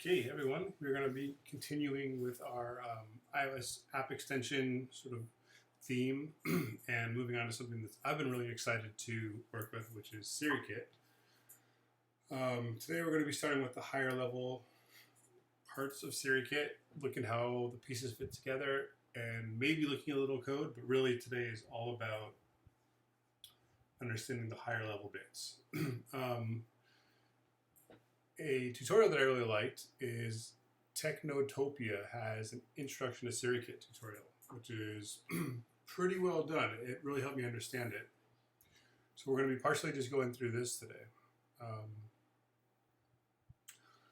Okay, everyone, we're going to be continuing with our iOS app extension sort of theme and moving on to something that I've been really excited to work with, which is SiriKit. Today we're going to be starting with the higher level parts of SiriKit, looking at how the pieces fit together, and maybe looking at a little code, but really today is all about understanding the higher level bits. A tutorial that I really liked is Technotopia has an introduction to SiriKit tutorial, which is pretty well done. It really helped me understand it. So we're going to be partially just going through this today.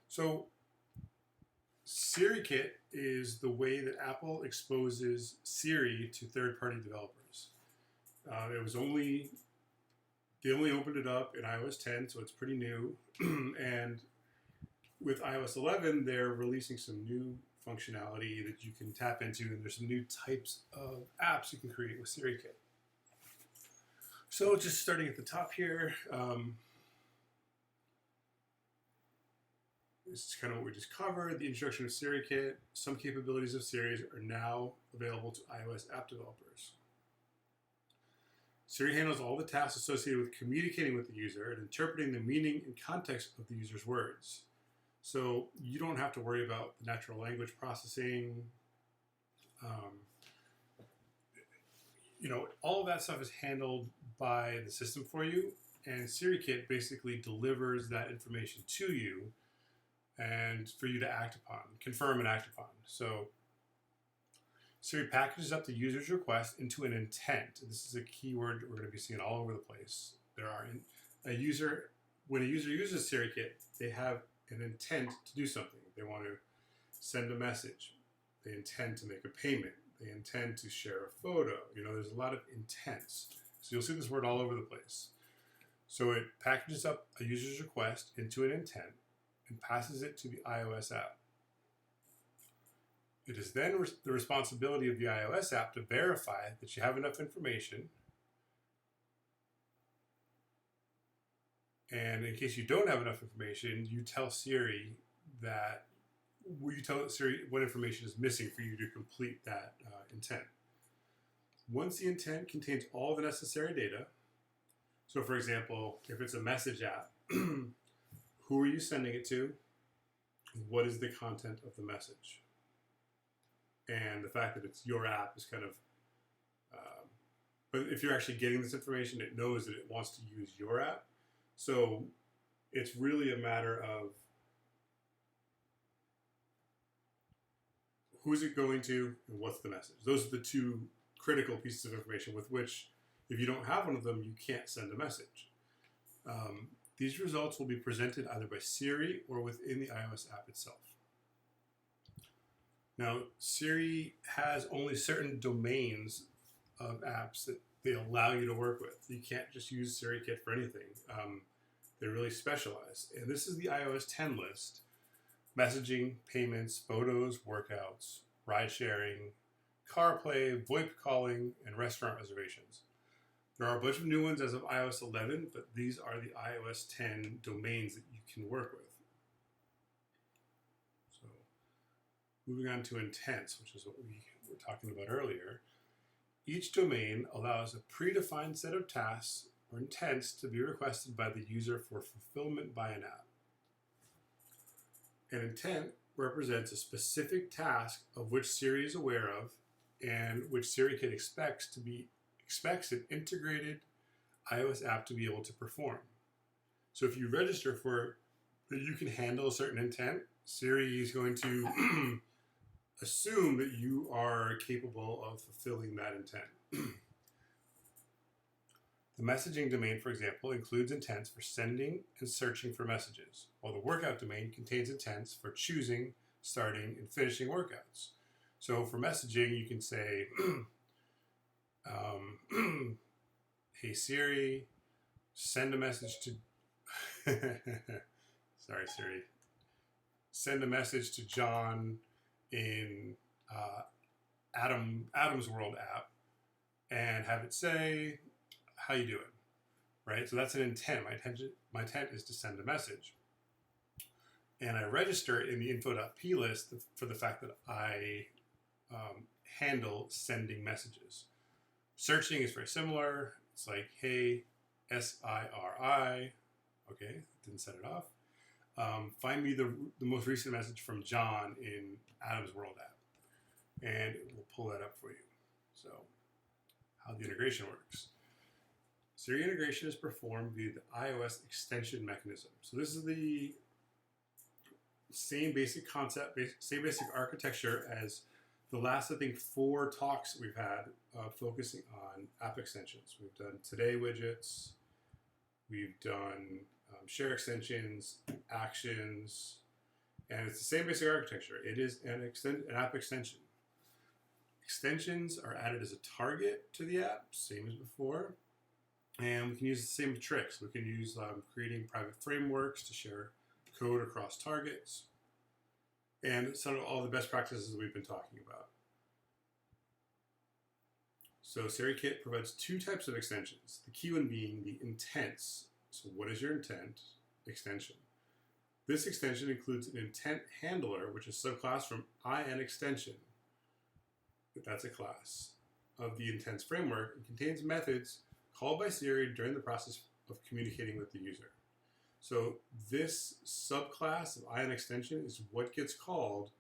So SiriKit is the way that Apple exposes Siri to third-party developers. They only opened it up in iOS 10, so it's pretty new. And with iOS 11, they're releasing some new functionality that you can tap into, and there's some new types of apps you can create with SiriKit. So just starting at the top here, this is kind of what we just covered, the introduction of SiriKit. Some capabilities of Siri are now available to iOS app developers. Siri handles all the tasks associated with communicating with the user and interpreting the meaning and context of the user's words. So you don't have to worry about the natural language processing. All of that stuff is handled by the system for you, and SiriKit basically delivers that information to you and for you to act upon, confirm and act upon. So Siri packages up the user's request into an intent. This is a keyword we're going to be seeing all over the place. When a user uses SiriKit, they have an intent to do something. They want to send a message. They intend to make a payment. They intend to share a photo. There's a lot of intents. So you'll see this word all over the place. So it packages up a user's request into an intent and passes it to the iOS app. It is then the responsibility of the iOS app to verify that you have enough information. And in case you don't have enough information, you tell Siri what information is missing for you to complete that intent. Once the intent contains all the necessary data, so for example, if it's a message app, who are you sending it to? What is the content of the message? And the fact that it's your app is kind of, but if you're actually getting this information, it knows that it wants to use your app. So it's really a matter of who's it going to and what's the message. Those are the two critical pieces of information with which, if you don't have one of them, you can't send a message. These results will be presented either by Siri or within the iOS app itself. Now, Siri has only certain domains of apps that they allow you to work with. You can't just use SiriKit for anything. They're really specialized. And this is the iOS 10 list. Messaging, payments, photos, workouts, ride sharing, CarPlay, VoIP calling, and restaurant reservations. There are a bunch of new ones as of iOS 11, but these are the iOS 10 domains that you can work with. So, moving on to intents, which is what we were talking about earlier. Each domain allows a predefined set of tasks or intents to be requested by the user for fulfillment by an app. An intent represents a specific task of which Siri is aware of and which SiriKit expects an integrated iOS app to be able to perform. So if you register for that you can handle a certain intent, Siri is going to assume that you are capable of fulfilling that intent. The messaging domain, for example, includes intents for sending and searching for messages, while the workout domain contains intents for choosing, starting, and finishing workouts. So for messaging, you can say, hey Siri, send a message to sorry Siri, send a message to John in Adam's World app and have it say, how you doing? Right? So that's an intent. My intent is to send a message. and I register it in the info.p list for the fact that I handle sending messages. Searching is very similar. It's like, hey, SIRI. Okay, didn't set it off. Find me the most recent message from John in Adam's World app. And we'll pull that up for you. So, how the integration works. Siri integration is performed via the iOS extension mechanism. So this is the same basic concept, same basic architecture as the last, I think, 4 talks we've had focusing on app extensions. We've done Today widgets, we've done share extensions, actions, and it's the same basic architecture. It is an app extension. Extensions are added as a target to the app, same as before. And we can use the same tricks. We can use creating private frameworks to share code across targets, and some of all the best practices that we've been talking about. So SiriKit provides 2 types of extensions. The key one being the intents. So what is your intent extension? This extension includes an intent handler, which is subclass from INExtension. That's a class of the intents framework, and contains methods called by Siri during the process of communicating with the user. So this subclass of INExtension is what gets called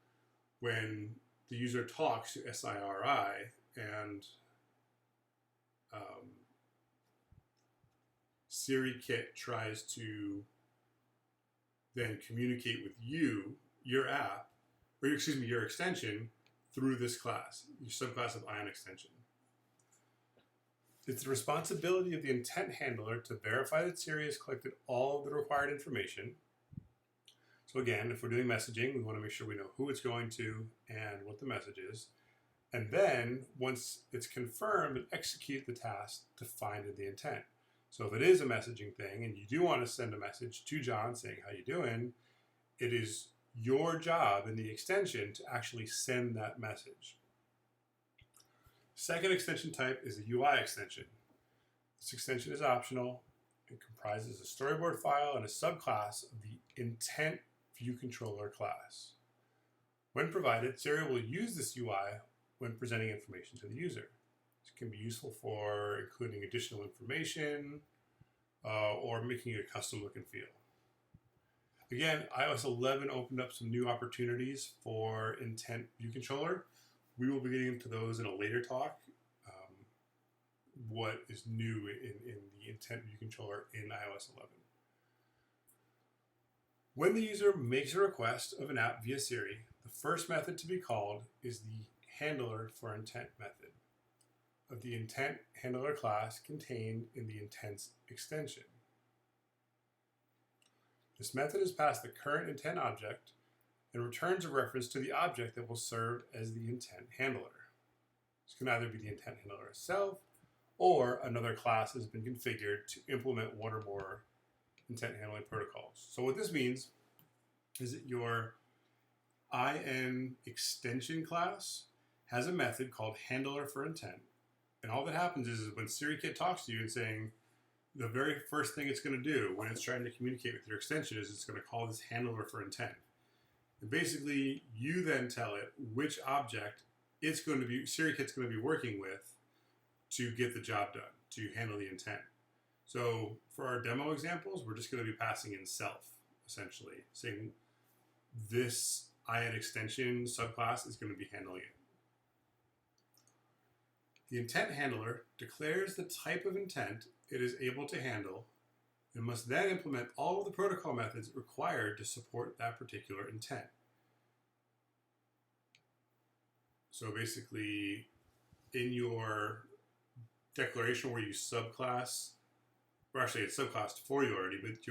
when the user talks to SIRI and SiriKit tries to then communicate with you, your app, or excuse me, your extension through this class, your subclass of INExtension. It's the responsibility of the intent handler to verify that Siri has collected all of the required information. So again, if we're doing messaging, we want to make sure we know who it's going to and what the message is. And then, once it's confirmed, execute the task to find the intent. So if it is a messaging thing and you do want to send a message to John saying, how you doing? It is your job in the extension to actually send that message. Second extension type is a UI extension. This extension is optional. It comprises a storyboard file and a subclass of the intent view controller class. When provided, Siri will use this UI when presenting information to the user. This can be useful for including additional information or making it a custom look and feel. Again, iOS 11 opened up some new opportunities for intent view controller. We will be getting into those in a later talk, what is new in the intent view controller in iOS 11. When the user makes a request of an app via Siri, the first method to be called is the handler for intent method of the intent handler class contained in the intents extension. This method is passed the current intent object and returns a reference to the object that will serve as the intent handler. This can either be the intent handler itself, or another class has been configured to implement one or more intent handling protocols. So what this means is that your INExtension class has a method called handler for intent. And all that happens is when SiriKit talks to you and saying, the very first thing it's going to do when it's trying to communicate with your extension is it's going to call this handler for intent. And basically, you then tell it which object SiriKit's going to be working with to get the job done, to handle the intent. So for our demo examples, we're just going to be passing in self, essentially, saying this INExtension subclass is going to be handling it. The intent handler declares the type of intent it is able to handle and must then implement all of the protocol methods required to support that particular intent. So basically, in your declaration where you subclass, or actually it's subclassed for you already, but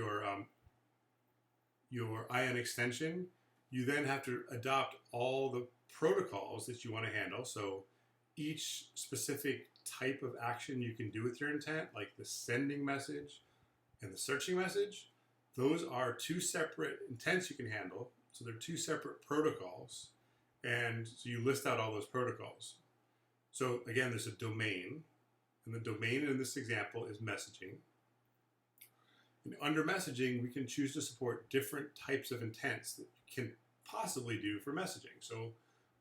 your INExtension, you then have to adopt all the protocols that you want to handle. So each specific type of action you can do with your intent, like the sending message and the searching message, those are 2 separate intents you can handle. So they're 2 separate protocols. And so you list out all those protocols. So again, there's a domain. And the domain in this example is messaging. And under messaging, we can choose to support different types of intents that you can possibly do for messaging. So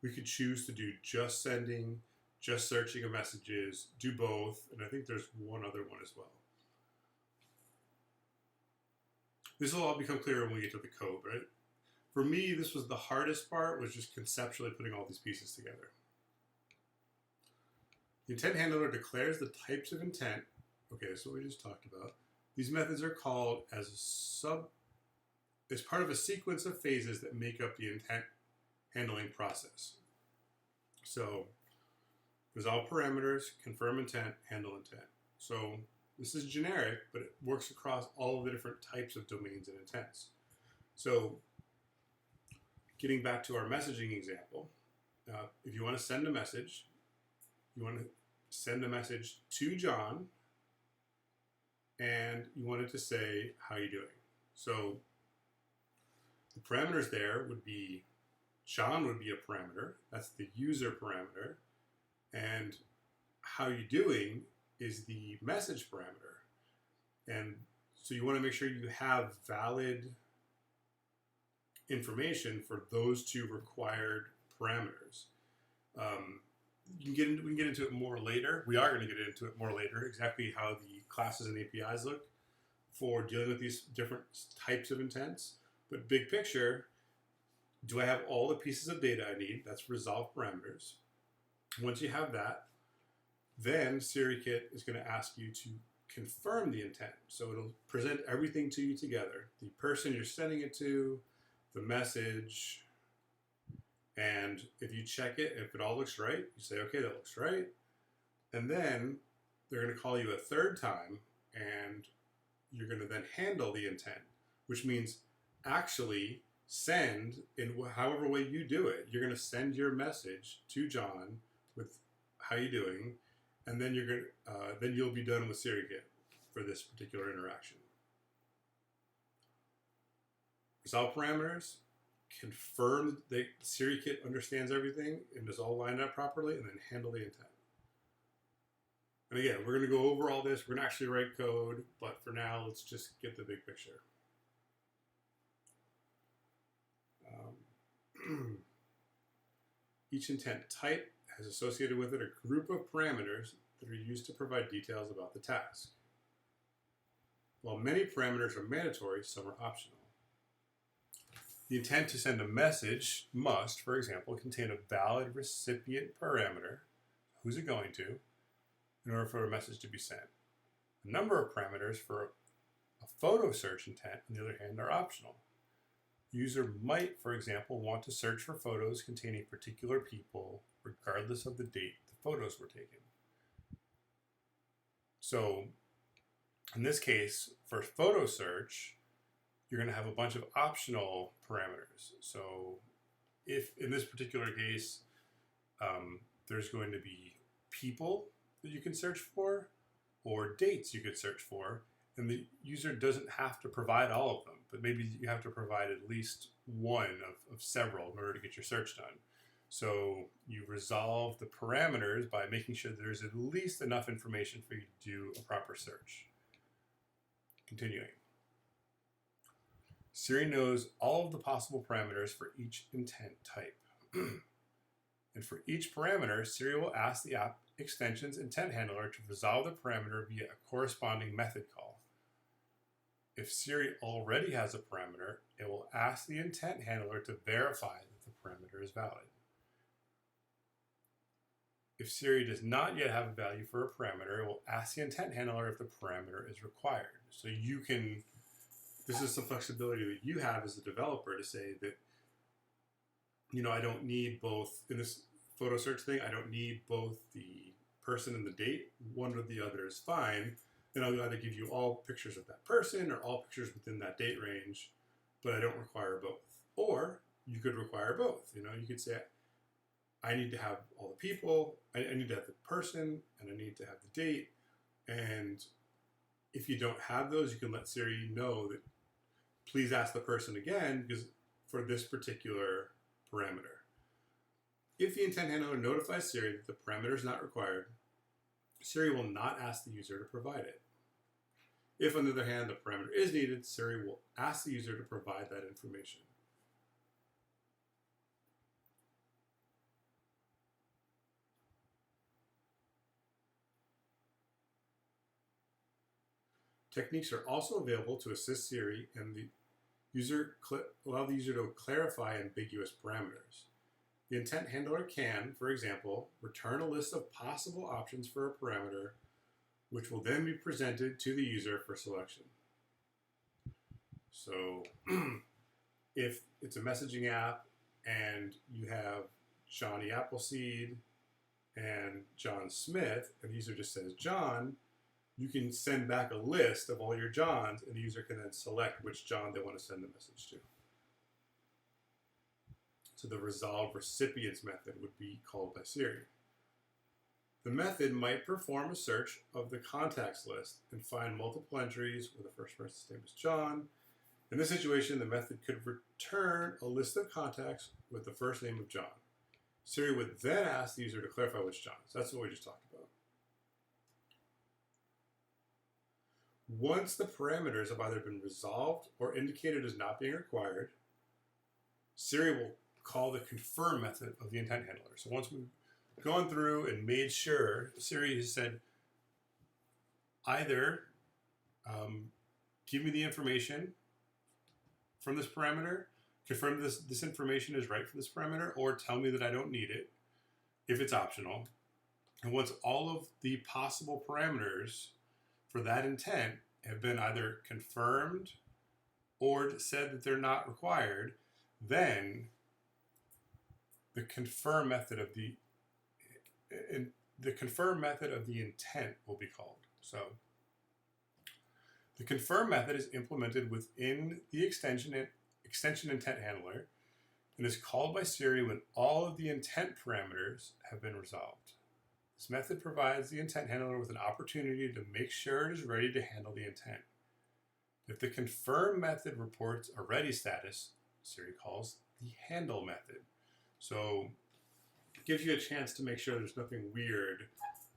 we could choose to do just sending, just searching of messages, do both, and I think there's one other one as well. This will all become clearer when we get to the code, right? For me, this was the hardest part, was just conceptually putting all these pieces together. The intent handler declares the types of intent. Okay, that's what we just talked about. These methods are called as part of a sequence of phases that make up the intent handling process. So, resolve parameters, confirm intent, handle intent. So, this is generic, but it works across all of the different types of domains and intents. So, getting back to our messaging example, if you want to send a message, you want to send a message to John, and you want it to say, how you doing? So the parameters there would be, John would be a parameter, that's the user parameter, and how you doing is the message parameter. And so you want to make sure you have valid information for those two required parameters. We can get into it more later. We are going to get into it more later, exactly how the classes and APIs look for dealing with these different types of intents. But big picture, do I have all the pieces of data I need? That's resolve parameters. Once you have that, then SiriKit is going to ask you to confirm the intent. So it'll present everything to you together. The person you're sending it to, the message, and if you check it, if it all looks right, you say, okay, that looks right. And then they're going to call you a third time, and you're going to then handle the intent, which means actually send in however way you do it. You're going to send your message to John with how you doing, and then then you'll be done with SiriKit for this particular interaction. Resolve parameters, confirm that SiriKit understands everything and is all lined up properly, and then handle the intent. And again, we're going to go over all this. We're going to actually write code, but for now, let's just get the big picture. Each intent type has associated with it a group of parameters that are used to provide details about the task. While many parameters are mandatory, some are optional. The intent to send a message must, for example, contain a valid recipient parameter, who's it going to, in order for a message to be sent. A number of parameters for a photo search intent, on the other hand, are optional. The user might, for example, want to search for photos containing particular people, regardless of the date the photos were taken. So, in this case, for photo search, you're going to have a bunch of optional parameters. So, if in this particular case, there's going to be people that you can search for, or dates you could search for, and the user doesn't have to provide all of them, but maybe you have to provide at least one of several in order to get your search done. So you resolve the parameters by making sure there's at least enough information for you to do a proper search. Continuing. Siri knows all of the possible parameters for each intent type. And for each parameter, Siri will ask the app extension's intent handler to resolve the parameter via a corresponding method call. If Siri already has a parameter, it will ask the intent handler to verify that the parameter is valid. If Siri does not yet have a value for a parameter, it will ask the intent handler if the parameter is required. So you can, this is some flexibility that you have as a developer to say that, I don't need both, in this photo search thing, I don't need both the person and the date. One or the other is fine. Then I'll either give you all pictures of that person or all pictures within that date range, but I don't require both. Or you could require both. You could say, I need to have all the people, I need to have the person, and I need to have the date. And if you don't have those, you can let Siri know that please ask the person again, because for this particular parameter. If the intent handler notifies Siri that the parameter is not required, Siri will not ask the user to provide it. If, on the other hand, the parameter is needed, Siri will ask the user to provide that information. Techniques are also available to assist Siri and allow the user to clarify ambiguous parameters. The intent handler can, for example, return a list of possible options for a parameter, which will then be presented to the user for selection. So if it's a messaging app and you have Johnny Appleseed and John Smith, and the user just says John, you can send back a list of all your Johns, and the user can then select which John they want to send the message to. So the resolve recipients method would be called by Siri. The method might perform a search of the contacts list and find multiple entries where the first person's name is John. In this situation, the method could return a list of contacts with the first name of John. Siri would then ask the user to clarify which John. So that's what we just talked about. Once the parameters have either been resolved or indicated as not being required, Siri will call the confirm method of the intent handler. So once we've gone through and made sure, Siri has said, either give me the information from this parameter, confirm this information is right for this parameter, or tell me that I don't need it, if it's optional. And once all of the possible parameters for that intent have been either confirmed or said that they're not required, then the confirm method of the intent will be called. So the confirm method is implemented within the extension intent handler and is called by Siri when all of the intent parameters have been resolved. This method provides the intent handler with an opportunity to make sure it is ready to handle the intent. If the confirm method reports a ready status, Siri calls the handle method. So it gives you a chance to make sure there's nothing weird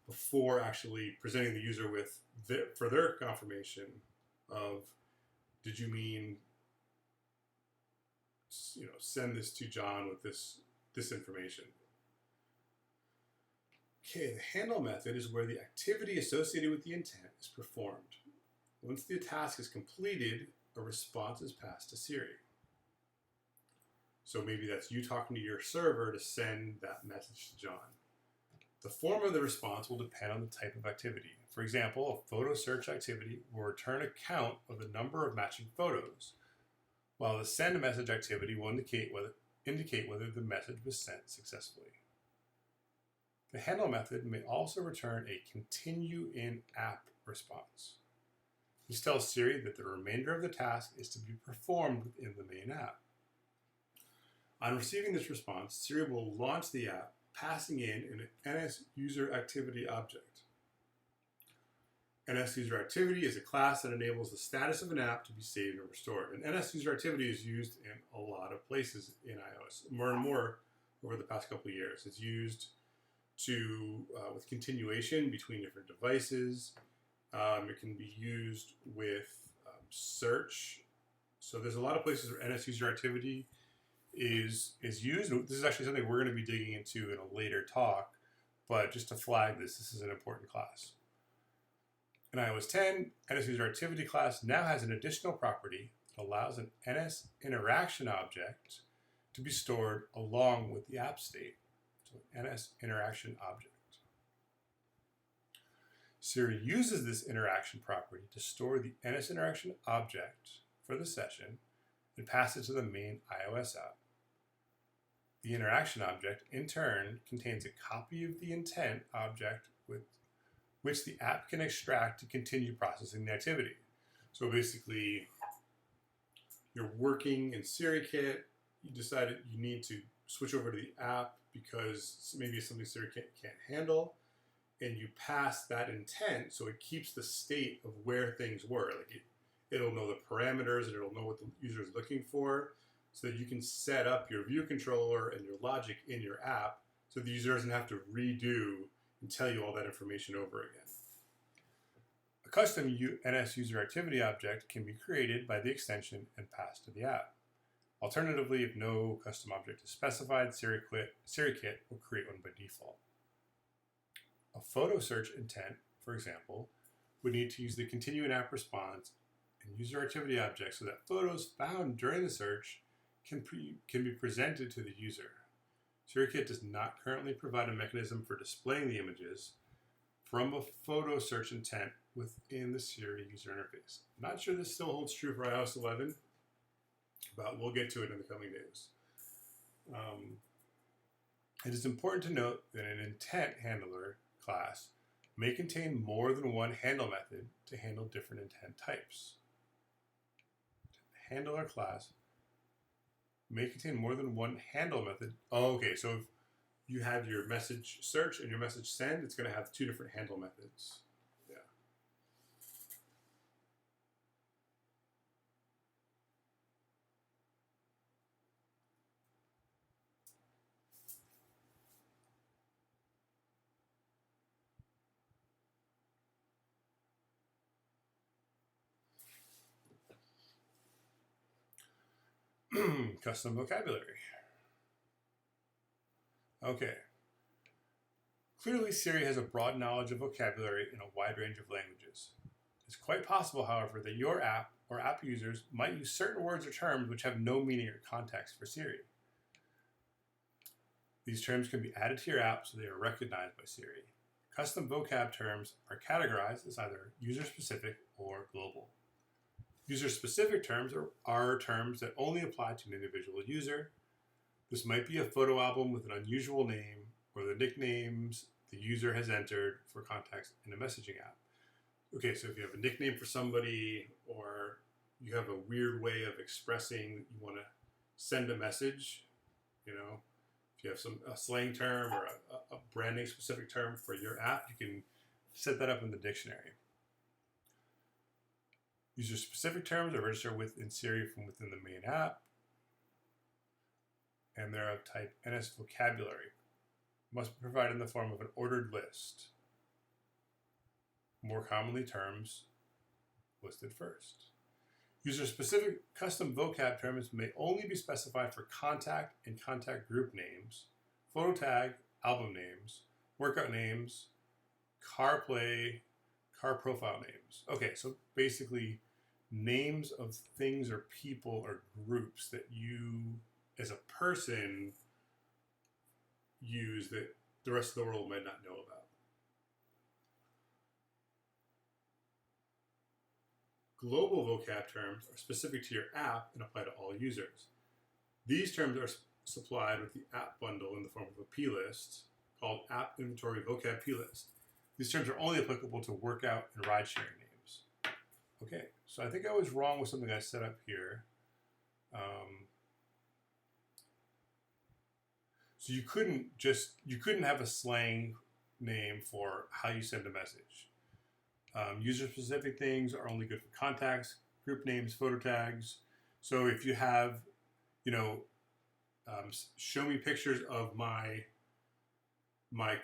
before actually presenting the user with for their confirmation of, did you mean, send this to John with this information. Okay, the handle method is where the activity associated with the intent is performed. Once the task is completed, a response is passed to Siri. So maybe that's you talking to your server to send that message to John. The form of the response will depend on the type of activity. For example, a photo search activity will return a count of the number of matching photos, while the send message activity will indicate whether the message was sent successfully. The handle method may also return a continue in app response. This tells Siri that the remainder of the task is to be performed within the main app. On receiving this response, Siri will launch the app, passing in an NS user activity object. NS user activity is a class that enables the status of an app to be saved and restored. And NS user activity is used in a lot of places in iOS, more and more over the past couple of years. It's used with continuation between different devices. It can be used with search. So there's a lot of places where NS user activity is used. This is actually something we're going to be digging into in a later talk, but just to flag this is an important class. In iOS 10, NS user activity class now has an additional property that allows an NS interaction object to be stored along with the app state. So NS interaction object. Siri uses this interaction property to store the NS interaction object for the session and pass it to the main iOS app. The interaction object, in turn, contains a copy of the intent object with which the app can extract to continue processing the activity. So basically, you're working in SiriKit, you decided you need to switch over to the app because maybe it's something SiriKit can't handle, and you pass that intent so it keeps the state of where things were. Like it'll know the parameters and it'll know what the user is looking for so that you can set up your view controller and your logic in your app so the user doesn't have to redo and tell you all that information over again. A custom NS user activity object can be created by the extension and passed to the app. Alternatively, if no custom object is specified, SiriKit will create one by default. A photo search intent, for example, would need to use the continue in app response and user activity object so that photos found during the search can be presented to the user. SiriKit does not currently provide a mechanism for displaying the images from a photo search intent within the Siri user interface. I'm not sure this still holds true for iOS 11, but we'll get to it in the coming days. It is important to note that an intent handler class may contain more than one handle method to handle different intent types. Handler class may contain more than one handle method. Oh, okay, so if you have your message search and your message send, it's going to have two different handle methods. Custom vocabulary. Okay. Clearly, Siri has a broad knowledge of vocabulary in a wide range of languages. It's quite possible, however, that your app or app users might use certain words or terms which have no meaning or context for Siri. These terms can be added to your app so they are recognized by Siri. Custom vocab terms are categorized as either user-specific or global. User-specific terms are terms that only apply to an individual user. This might be a photo album with an unusual name or the nicknames the user has entered for context in a messaging app. Okay, so if you have a nickname for somebody or you have a weird way of expressing that you want to send a message, if you have a slang term or a branding specific term for your app, you can set that up in the dictionary. User-specific terms are registered within Siri from within the main app, and they're of type NS vocabulary. Must be provided in the form of an ordered list. More commonly, terms listed first. User-specific custom vocab terms may only be specified for contact and contact group names, photo tag, album names, workout names, car play, car profile names. Okay, so basically names of things or people or groups that you as a person use that the rest of the world might not know about. Global vocab terms are specific to your app and apply to all users. These terms are supplied with the app bundle in the form of a plist called App Inventory Vocab Plist. These terms are only applicable to workout and ride-sharing names. Okay, so I think I was wrong with something I set up here. So you couldn't have a slang name for how you send a message. User-specific things are only good for contacts, group names, photo tags. So if you have, show me pictures of my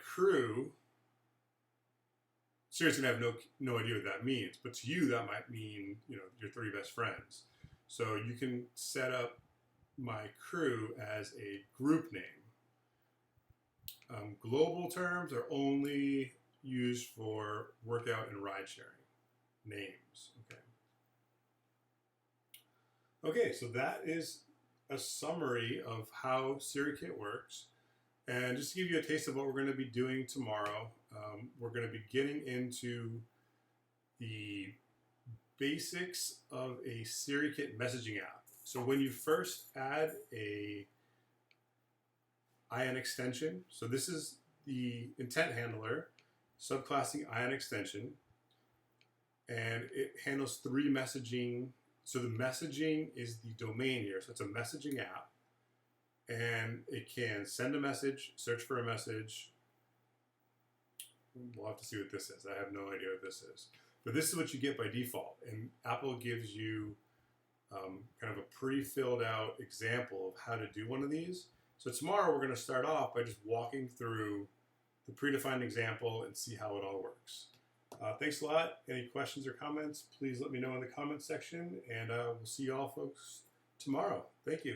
crew, Siri's gonna have no idea what that means, but to you that might mean your three best friends. So you can set up my crew as a group name. Global terms are only used for workout and ride sharing names. Okay, so that is a summary of how SiriKit works. And just to give you a taste of what we're going to be doing tomorrow, we're going to be getting into the basics of a SiriKit messaging app. So when you first add a IN extension, so this is the intent handler, subclassing IN extension, and it handles three messaging. So the messaging is the domain here, so it's a messaging app, and it can send a message, search for a message. We'll have to see what this is. I have no idea what this is. But this is what you get by default, and Apple gives you kind of a pre-filled out example of how to do one of these. So tomorrow we're going to start off by just walking through the predefined example and see how it all works. Thanks a lot. Any questions or comments, please let me know in the comments section, and we'll see you all folks tomorrow. Thank you.